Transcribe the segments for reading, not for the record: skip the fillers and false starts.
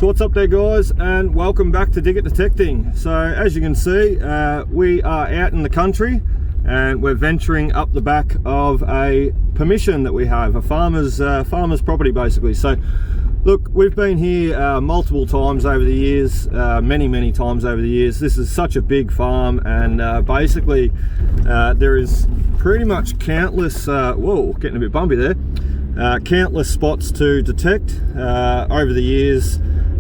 what's up there guys, and welcome back to Dig It Detecting. So as you can see, we are out in the country and we're venturing up the back of a permission that we have, a farmer's property basically. So look, we've been here multiple times over the years, many times over the years. This is such a big farm, and basically there is pretty much countless, whoa, getting a bit bumpy there, countless spots to detect over the years.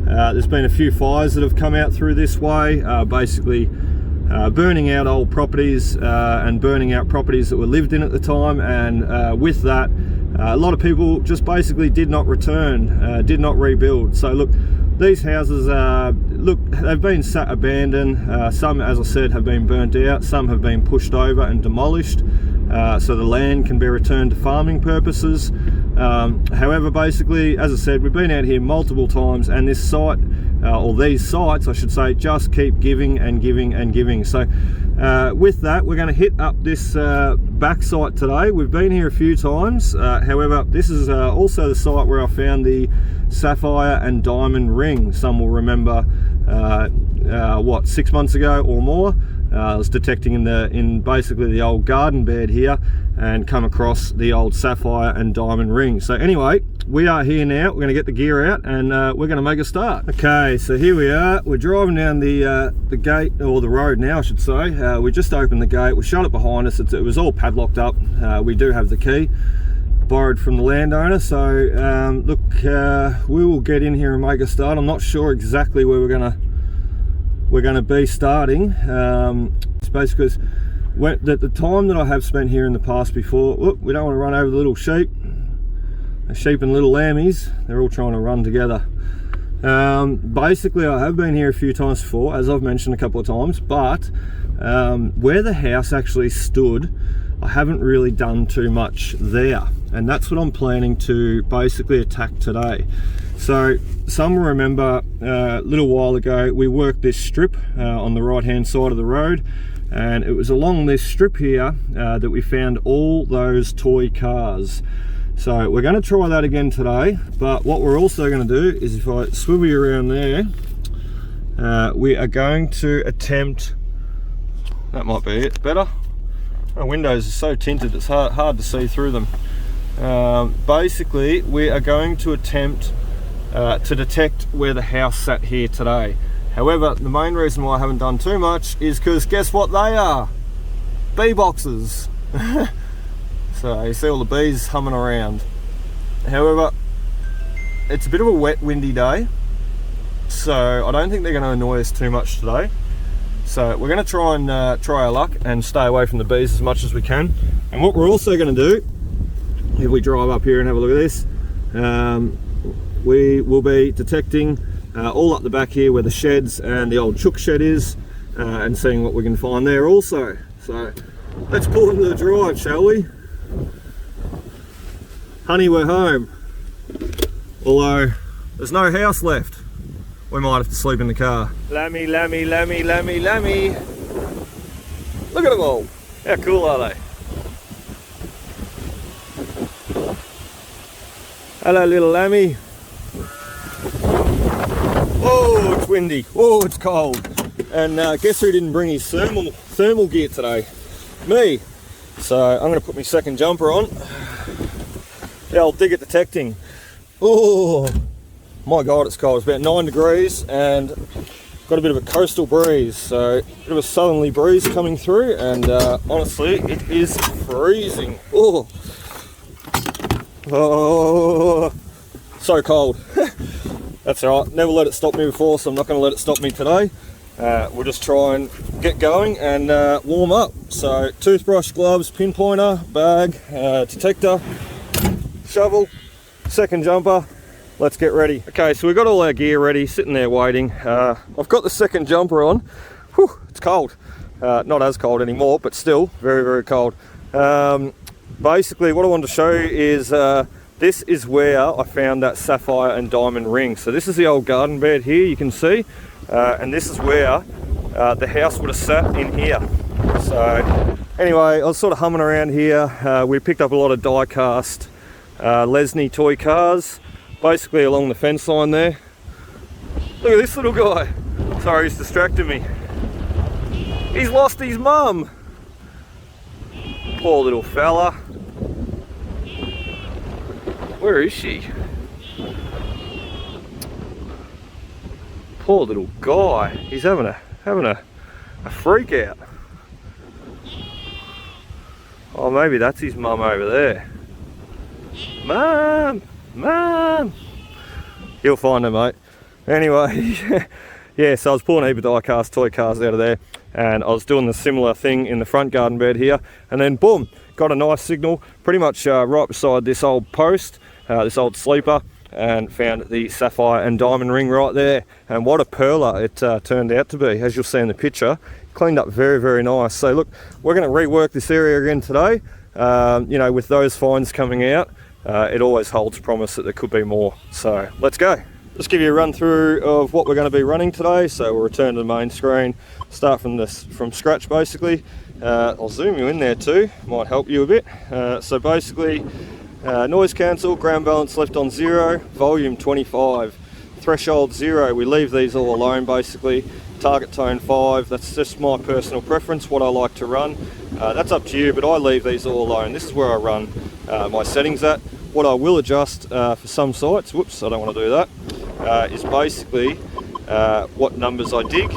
There's been a few fires that have come out through this way, basically burning out old properties and burning out properties that were lived in at the time, and with that a lot of people just basically did not return, did not rebuild. So look, these houses, look, they've been sat abandoned. Some, as I said, have been burnt out, some have been pushed over and demolished, so the land can be returned to farming purposes. However, basically, as I said, we've been out here multiple times, and this site, or these sites I should say, just keep giving and giving and giving. So with that, we're going to hit up this back site today. We've been here a few times, however this is also the site where I found the sapphire and diamond ring. Some will remember what, 6 months ago or more, I was detecting in basically the old garden bed here and come across the old sapphire and diamond ring. So anyway, we are here now. We're going to get the gear out and we're going to make a start. Okay, so here we are. We're driving down the gate, or the road now I should say. We just opened the gate, we shut it behind us. It was all padlocked up. We do have the key, borrowed from the landowner. So look, we will get in here and make a start. I'm not sure exactly where we're going to be starting. It's basically at the time that I have spent here in the past before. Look, we don't want to run over the little sheep. The sheep and little lammies, they're all trying to run together. Basically, I have been here a few times before, as I've mentioned a couple of times, but where the house actually stood, I haven't really done too much there, and that's what I'm planning to basically attack today. So some remember a little while ago we worked this strip on the right hand side of the road, and it was along this strip here that we found all those toy cars. So we're going to try that again today, but what we're also going to do is, if I swivel you around there, we are going to attempt, that might be it, better. My windows are so tinted it's hard to see through them. Basically, we are going to attempt to detect where the house sat here today. However, the main reason why I haven't done too much is because guess what they are? Bee boxes. So you see all the bees humming around. However, it's a bit of a wet, windy day, so I don't think they're going to annoy us too much today. So we're going to try and try our luck and stay away from the bees as much as we can. And what we're also going to do, if we drive up here and have a look at this, we will be detecting all up the back here where the sheds and the old chook shed is, and seeing what we can find there also. So let's pull into the drive, shall we? Honey, we're home. Although there's no house left, we might have to sleep in the car. Lammy, lammy, lammy, lammy, lammy. Look at them all. How cool are they? Hello, little lammy. Oh, it's windy. Oh, it's cold. And guess who didn't bring his thermal gear today? Me. So I'm going to put my second jumper on. Yeah, I'll dig it detecting. Oh my god, it's cold. It's about 9 degrees and got a bit of a coastal breeze, so a bit of a southerly breeze coming through, and honestly it is freezing. Oh, so cold. That's alright, never let it stop me before, so I'm not going to let it stop me today. We'll just try and get going and warm up. So toothbrush, gloves, pinpointer, bag, detector, shovel, second jumper. Let's get ready. Okay, so we've got all our gear ready, sitting there waiting. I've got the second jumper on. Whew, it's cold. Not as cold anymore, but still very cold. Basically what I wanted to show you is this is where I found that sapphire and diamond ring. So this is the old garden bed here, you can see, and this is where the house would have sat in here. So anyway, I was sort of humming around here. We picked up a lot of die cast Lesney toy cars, basically along the fence line there. Look at this little guy. Sorry, he's distracting me. He's lost his mum. Poor little fella. Where is she? Poor little guy. He's having a freak out. Oh, maybe that's his mum over there. Mum! Mum! You'll find her, mate. Anyway, yeah, so I was pulling a heap of die-cast toy cars out of there, and I was doing the similar thing in the front garden bed here, and then boom, got a nice signal pretty much right beside this old post, this old sleeper, and found the sapphire and diamond ring right there. And what a perler it turned out to be, as you'll see in the picture. Cleaned up very, very nice. So look, we're going to rework this area again today. You know, with those finds coming out, it always holds promise that there could be more. So let's go. Just give you a run through of what we're going to be running today. So we'll return to the main screen, start from scratch basically. I'll zoom you in there too, might help you a bit. So basically, noise cancel, ground balance left on 0, volume 25, threshold 0. We leave these all alone basically. Target tone 5, that's just my personal preference, what I like to run. That's up to you, but I leave these all alone. This is where I run my settings at. What I will adjust for some sites, whoops, I don't want to do that, is basically what numbers I dig,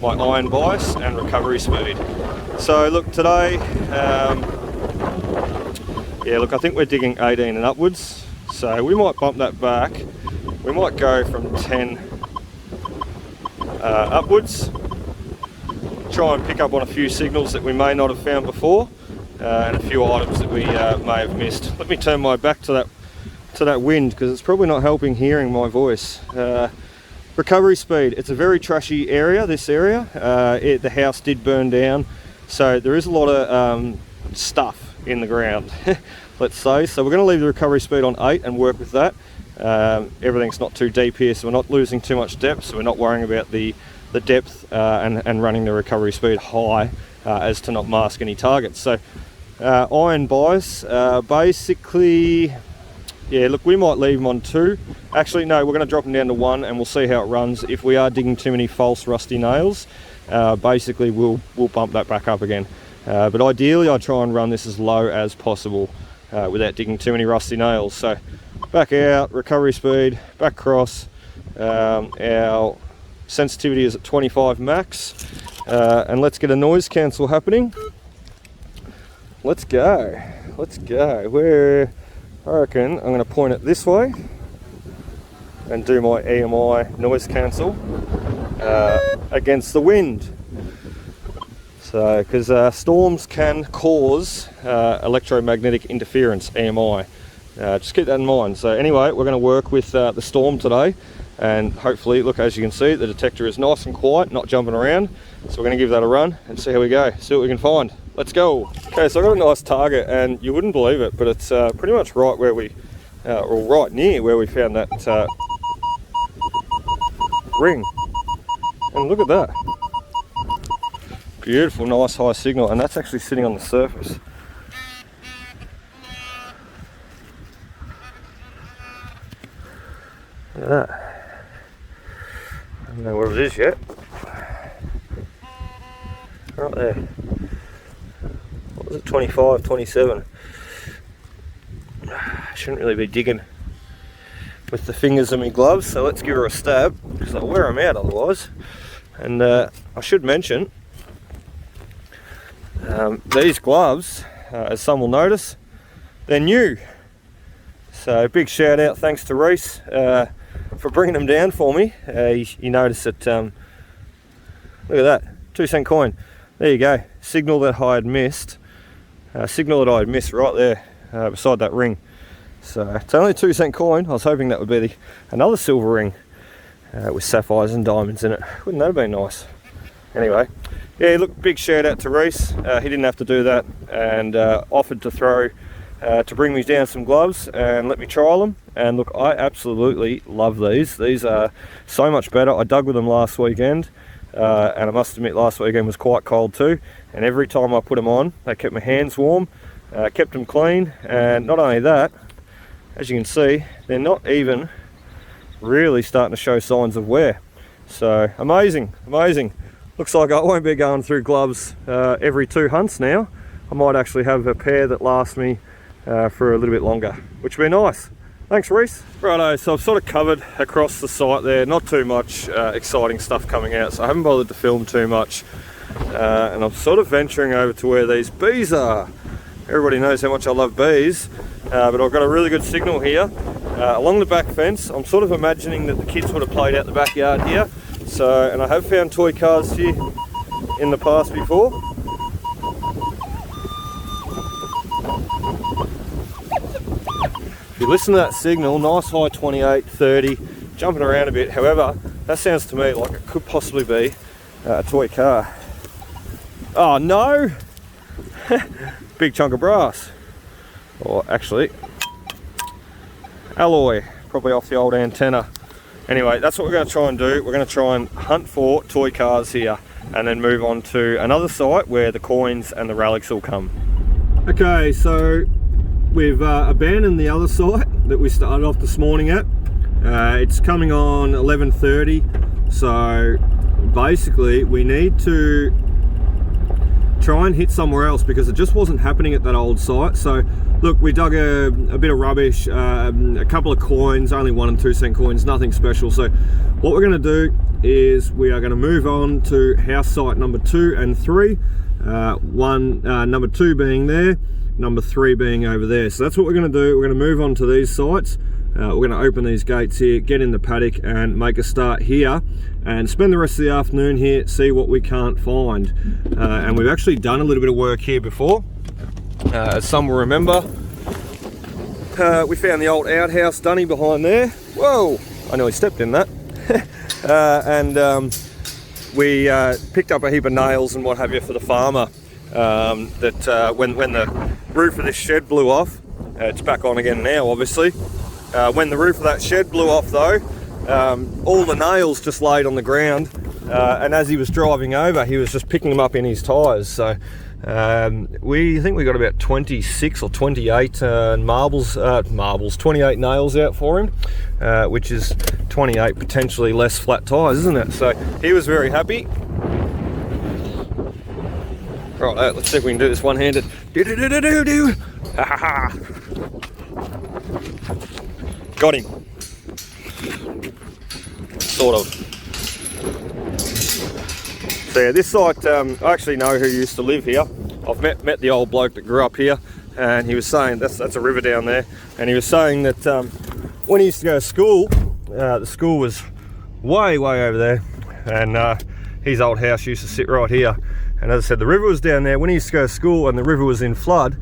my iron bias and recovery speed. So look, today, yeah, look, I think we're digging 18 and upwards, so we might bump that back. We might go from 10 upwards, try and pick up on a few signals that we may not have found before, and a few items that we may have missed. Let me turn my back to that wind, because it's probably not helping hearing my voice. Recovery speed, it's a very trashy area, this area. The house did burn down, so there is a lot of stuff in the ground, let's say. So we're going to leave the recovery speed on 8 and work with that. Everything's not too deep here, so we're not losing too much depth, so we're not worrying about the depth and running the recovery speed high as to not mask any targets. So iron bias, basically, yeah, look, we might leave them on 2. Actually, no, we're going to drop them down to 1 and we'll see how it runs. If we are digging too many false rusty nails, basically we'll bump that back up again. But ideally I try and run this as low as possible without digging too many rusty nails. So back out, recovery speed, back across, our sensitivity is at 25 max, and let's get a noise cancel happening. Let's go, where I reckon I'm going to point it this way and do my EMI noise cancel against the wind. So, because storms can cause electromagnetic interference, EMI. Just keep that in mind. So anyway, we're going to work with the storm today, and hopefully, look, as you can see, the detector is nice and quiet, not jumping around. So we're going to give that a run and see how we go, see what we can find. Let's go. Okay, so I got a nice target, and you wouldn't believe it, but it's pretty much right where we, or right near where we found that ring. And look at that. Beautiful, nice high signal, and that's actually sitting on the surface. Look at that. I don't know where it is yet. Right there. What was it, 25, 27? I shouldn't really be digging with the fingers in my gloves, so let's give her a stab, because I'll wear them out otherwise. And I should mention, these gloves, as some will notice, they're new. So big shout out, thanks to Reese for bringing them down for me. You notice that, look at that, 2-cent coin. There you go, signal that I had missed. Signal that I had missed right there beside that ring. So it's only a 2-cent coin. I was hoping that would be another silver ring with sapphires and diamonds in it. Wouldn't that have been nice? Anyway, yeah, look, big shout out to Reese. He didn't have to do that, and offered to throw to bring me down some gloves and let me trial them. And look, I absolutely love these. These are so much better. I dug with them last weekend, and I must admit last weekend was quite cold too, and every time I put them on they kept my hands warm, kept them clean, and not only that, as you can see, they're not even really starting to show signs of wear. So amazing, amazing. Looks like I won't be going through gloves every 2 hunts now. I might actually have a pair that last me for a little bit longer, which would be nice. Thanks, Reese. Righto, so I've sort of covered across the site there. Not too much exciting stuff coming out, so I haven't bothered to film too much. And I'm sort of venturing over to where these bees are. Everybody knows how much I love bees, but I've got a really good signal here. Along the back fence, I'm sort of imagining that the kids would have played out the backyard here. So, and I have found toy cars here in the past before. If you listen to that signal, nice high 28, 30, jumping around a bit. However, that sounds to me like it could possibly be a toy car. Oh no! Big chunk of brass. Or actually, alloy, probably off the old antenna. Anyway, that's what we're going to try and do. We're going to try and hunt for toy cars here and then move on to another site where the coins and the relics will come. Okay, so we've abandoned the other site that we started off this morning at. It's coming on 11:30, so basically we need to try and hit somewhere else because it just wasn't happening at that old site. So look, we dug a bit of rubbish, a couple of coins, only 1 and 2 cent coins, nothing special. So what we're going to do is we are going to move on to house site number 2 and 3. Number 2 being there, number 3 being over there. So that's what we're going to do. We're going to move on to these sites. We're going to open these gates here, get in the paddock and make a start here and spend the rest of the afternoon here, see what we can't find. And we've actually done a little bit of work here before. As some will remember, we found the old outhouse dunny behind there. Whoa, I nearly stepped in that. We picked up a heap of nails and what have you for the farmer. When the roof of this shed blew off, it's back on again now obviously. When the roof of that shed blew off though, all the nails just laid on the ground, and as he was driving over he was just picking them up in his tyres. So we think we got about 26 or 28 28 nails out for him, which is 28 potentially less flat tyres, isn't it? So he was very happy. Right, let's see if we can do this one-handed. Got him. Sort of. So yeah, this site, I actually know who used to live here. I've met the old bloke that grew up here, and he was saying, that's a river down there, and he was saying that when he used to go to school, the school was way over there, and his old house used to sit right here. And as I said, the river was down there. When he used to go to school and the river was in flood,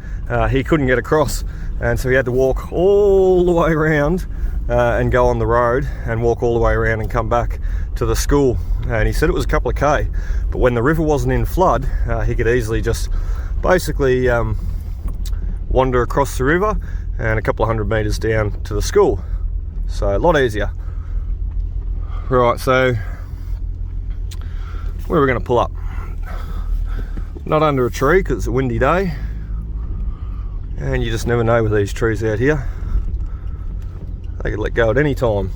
he couldn't get across, and so he had to walk all the way around and go on the road and walk all the way around and come back to the school. And he said it was a couple of K, but when the river wasn't in flood, he could easily just basically wander across the river and a couple of 100 meters down to the school. So a lot easier. Right, so where are we going to pull up? Not under a tree because it's a windy day, and you just never know with these trees out here. They could let go at any time.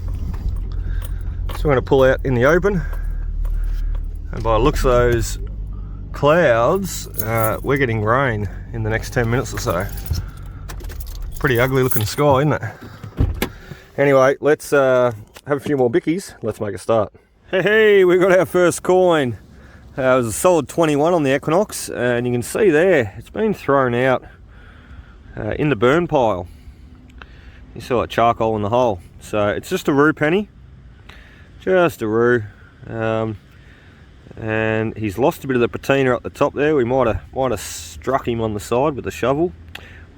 So we're going to pull out in the open, and by the looks of those clouds, we're getting rain in the next 10 minutes or so. Pretty ugly looking sky, isn't it? Anyway, let's have a few more bickies. Let's make a start. Hey, we got our first coin. It was a solid 21 on the Equinox, and you can see there it's been thrown out in the burn pile. You saw that charcoal in the hole. So it's just a roo penny, just a roo, and he's lost a bit of the patina up the top there. We might have struck him on the side with a shovel.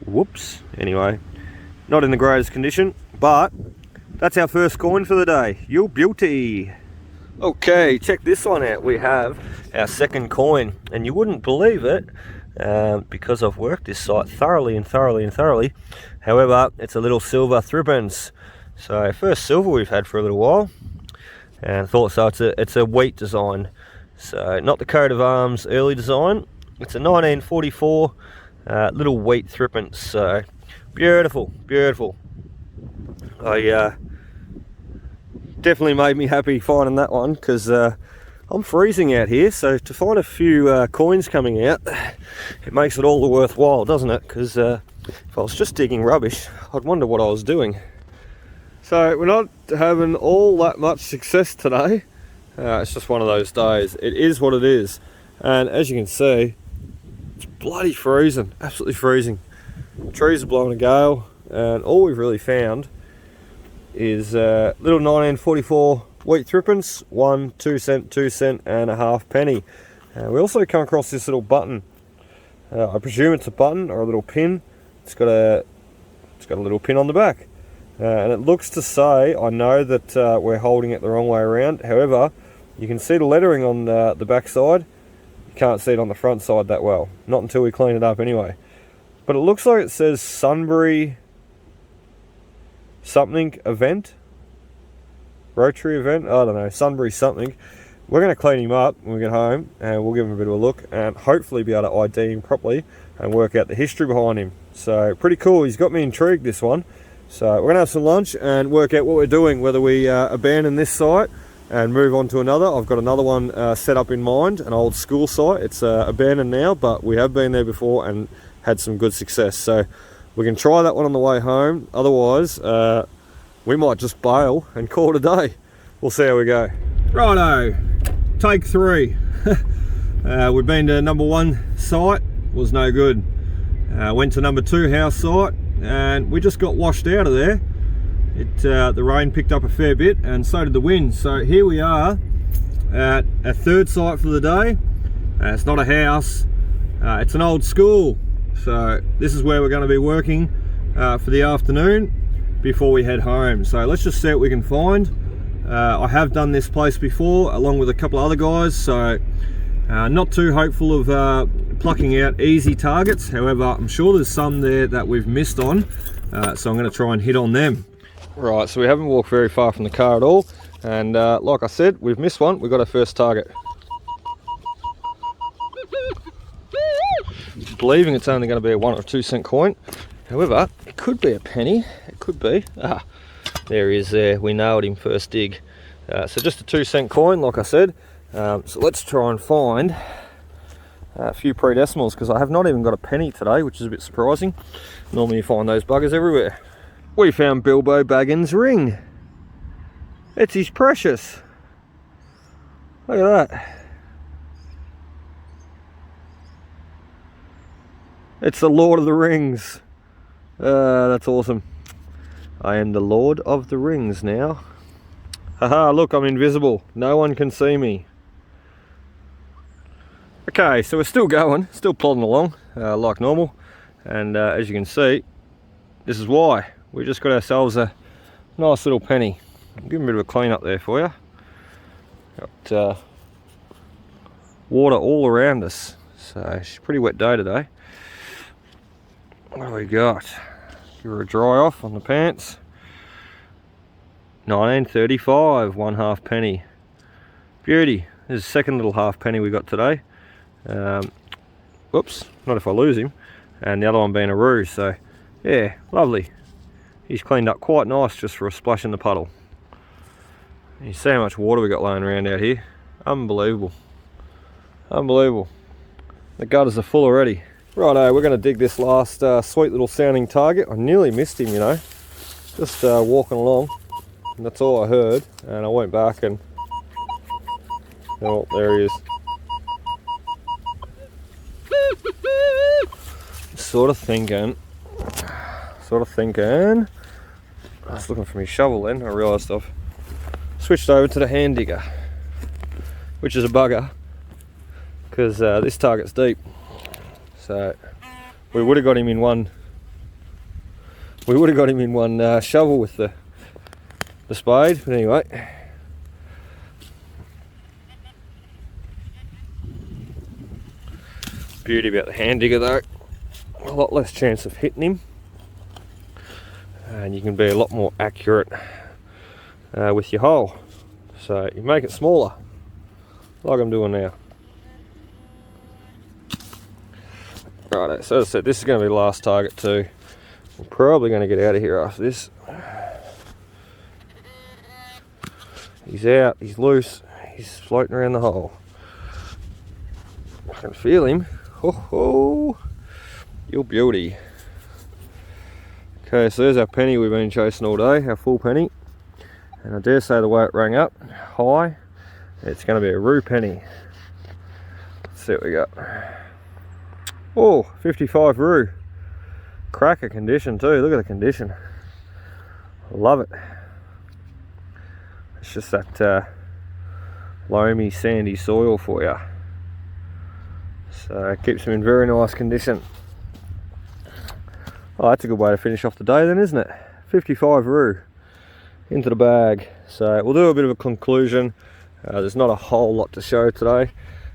Whoops. Anyway, not in the greatest condition, but that's our first coin for the day. You beauty. Okay, check this one out. We have our second coin, and you wouldn't believe it because I've worked this site thoroughly. However, it's a little silver threepence. So first silver we've had for a little while, and I thought so. It's a wheat design, so not the coat of arms early design. It's a 1944 little wheat threepence. So beautiful. Definitely made me happy finding that one, because I'm freezing out here, so to find a few coins coming out, it makes it all the worthwhile, doesn't it? Because if I was just digging rubbish, I'd wonder what I was doing. So we're not having all that much success today. It's just one of those days. It is what it is. And as you can see, it's bloody freezing, absolutely freezing. Trees are blowing a gale, and all we've really found is little 1944 wheat threepence, 1, 2 cent, 2 cent, and a half-penny. We also come across this little button. I presume it's a button or a little pin. It's got a little pin on the back, and it looks to say, I know that we're holding it the wrong way around. However, you can see the lettering on the back side. You can't see it on the front side that well, not until we clean it up anyway. But it looks like it says Sunbury something event, Rotary event, I don't know, Sunbury something. We're going to clean him up when we get home, and we'll give him a bit of a look and hopefully be able to ID him properly and work out the history behind him. So pretty cool. He's got me intrigued, this one. So we're going to have some lunch and work out what we're doing, whether we abandon this site and move on to another. I've got another one set up in mind, an old school site. It's abandoned now, but we have been there before and had some good success. So we can try that one on the way home. Otherwise, we might just bail and call it a day. We'll see how we go. Righto, take 3. We've been to number 1 site, was no good. Went to number 2 house site, and we just got washed out of there. The rain picked up a fair bit, and so did the wind. So here we are at a 3rd site for the day. It's not a house, it's an old school. So this is where we're going to be working for the afternoon before we head home. So let's just see what we can find. I have done this place before along with a couple of other guys, so not too hopeful of plucking out easy targets. However, I'm sure there's some there that we've missed on, so I'm going to try and hit on them. Right, so we haven't walked very far from the car at all, and like I said, we've missed one. We've got our first target. Believing it's only going to be a 1 or 2 cent coin. However, it could be a penny. It could be. There he is there. We nailed him first dig. So just a 2 cent coin, like I said. So let's try and find a few pre-decimals, because I have not even got a penny today, which is a bit surprising. Normally you find those buggers everywhere. We found Bilbo Baggins' ring. It's his precious. Look at that. It's the Lord of the Rings. That's awesome. I am the Lord of the Rings now. Haha, look, I'm invisible. No one can see me. Okay, so we're still going, still plodding along like normal. And as you can see, this is why. We just got ourselves a nice little penny. I'll give him a bit of a clean up there for you. Got water all around us. So it's a pretty wet day today. What do we got? Give her a dry off on the pants. 1935, 1 half-penny. Beauty. There's a second little half-penny we got today. Whoops, not if I lose him. And the other one being a roo, so yeah, lovely. He's cleaned up quite nice just for a splash in the puddle. You see how much water we got laying around out here. Unbelievable. Unbelievable. The gutters are full already. Righto, we're going to dig this last sweet little sounding target. I nearly missed him, you know. Just walking along, and that's all I heard. And I went back and, oh, there he is. Sort of thinking. I was looking for my shovel then. I realised I've switched over to the hand digger, which is a bugger, because this target's deep. So we would have got him in one. Shovel with the spade, but anyway. Beauty about the hand digger though, a lot less chance of hitting him, and you can be a lot more accurate with your hole. So you make it smaller, like I'm doing now. Right, so as I said, this is going to be the last target too. We're probably going to get out of here after this. He's out, he's loose, he's floating around the hole. I can feel him. Ho ho! You beauty. Okay, so there's our penny we've been chasing all day, our full penny. And I dare say the way it rang up high, it's going to be a roo penny. Let's see what we got. Oh, 55 roo. Cracker condition too, look at the condition. I love it. It's just that loamy, sandy soil for you. So it keeps them in very nice condition. Oh, that's a good way to finish off the day then, isn't it? 55 roo into the bag. So we'll do a bit of a conclusion. There's not a whole lot to show today.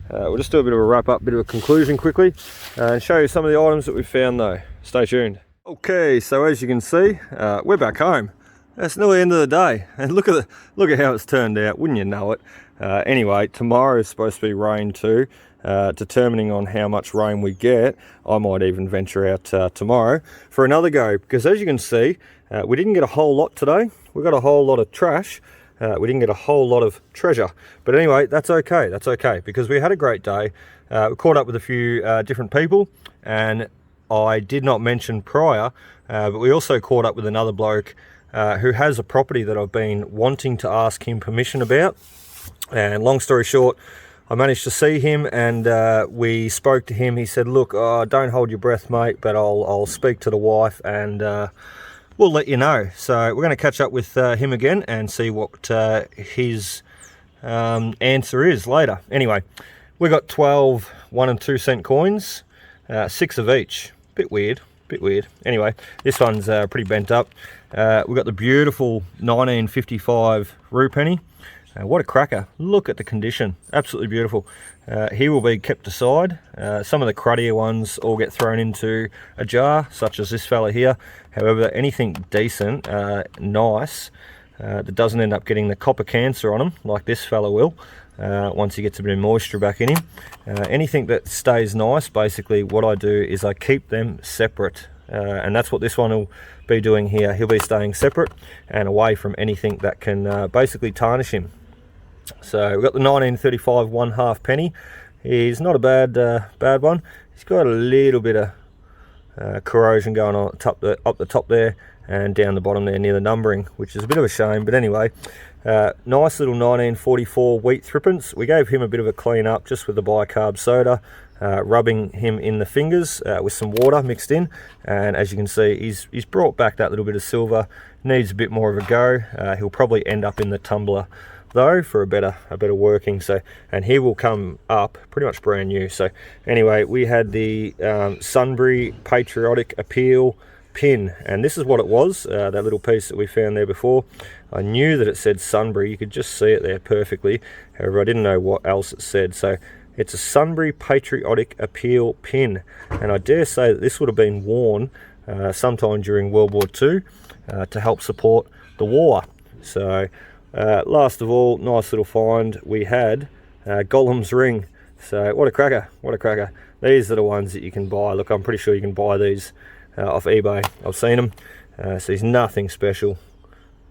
We'll just do a bit of a wrap up, bit of a conclusion quickly, and show you some of the items that we found though. Stay tuned. Okay, so as you can see, we're back home. It's nearly the end of the day, and look at how it's turned out. Wouldn't you know it? Anyway, tomorrow is supposed to be rain too. Determining on how much rain we get, I might even venture out tomorrow for another go, because as you can see, we didn't get a whole lot today. We got a whole lot of trash. We didn't get a whole lot of treasure, but anyway, that's okay, because we had a great day. We caught up with a few different people, and I did not mention prior, but we also caught up with another bloke who has a property that I've been wanting to ask him permission about. And long story short, I managed to see him, and we spoke to him. He said, look, don't hold your breath, mate, but I'll speak to the wife, and we'll let you know. So we're going to catch up with him again and see what his answer is later. Anyway, we got 12 1 and 2 cent coins, 6 of each. Bit weird. Anyway, this one's pretty bent up. We've got the beautiful 1955 roo penny. What a cracker. Look at the condition. Absolutely beautiful. He will be kept aside. Some of the cruddier ones all get thrown into a jar, such as this fella here. However, anything decent, nice, that doesn't end up getting the copper cancer on them, like this fella will, once he gets a bit of moisture back in him. Anything that stays nice, basically what I do is I keep them separate. And that's what this one will be doing here. He'll be staying separate and away from anything that can basically tarnish him. So we've got the 1935 1/2 penny. He's not a bad one. He's got a little bit of corrosion going on up the top there and down the bottom there near the numbering, which is a bit of a shame. But anyway, nice little 1944 wheat threepence. We gave him a bit of a clean up just with the bicarb soda, rubbing him in the fingers with some water mixed in, and as you can see, he's brought back that little bit of silver. Needs a bit more of a go. He'll probably end up in the tumbler though for a better working. So, and he will come up pretty much brand new. So anyway, we had the Sunbury Patriotic Appeal pin, and this is what it was, that little piece that we found there before. I knew that it said Sunbury, you could just see it there perfectly. However, I didn't know what else it said. So it's a Sunbury Patriotic Appeal pin, and I dare say that this would have been worn sometime during World War II to help support the war. So last of all, nice little find, we had Gollum's ring. So what a cracker. These are the ones that you can buy. Look, I'm pretty sure you can buy these off eBay. I've seen them. So he's nothing special,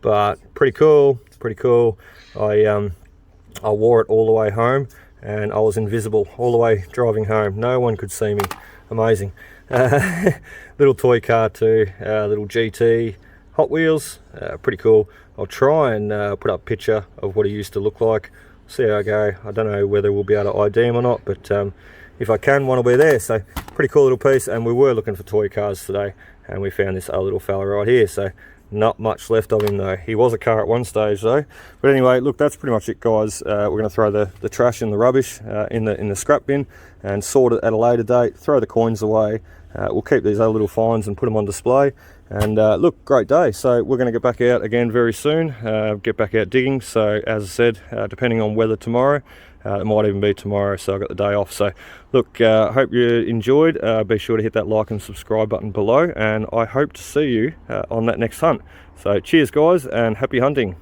but pretty cool. I wore it all the way home, and I was invisible all the way driving home. No one could see me. Amazing. Little toy car too, little GT Hot Wheels, pretty cool. I'll try and put up a picture of what he used to look like. See how I go. I don't know whether we'll be able to ID him or not, but if I can, one will be there. So pretty cool little piece, and we were looking for toy cars today, and we found this other little fella right here. So not much left of him though. He was a car at one stage though. But anyway, look, that's pretty much it, guys. We're going to throw the trash and the rubbish in the scrap bin and sort it at a later date. Throw the coins away. We'll keep these other little finds and put them on display. And look, great day. So we're going to get back out again very soon. Get back out digging. So as I said, depending on weather tomorrow, it might even be tomorrow. So I got the day off. So look, hope you enjoyed. Be sure to hit that like and subscribe button below, and I hope to see you on that next hunt. So cheers, guys, and happy hunting.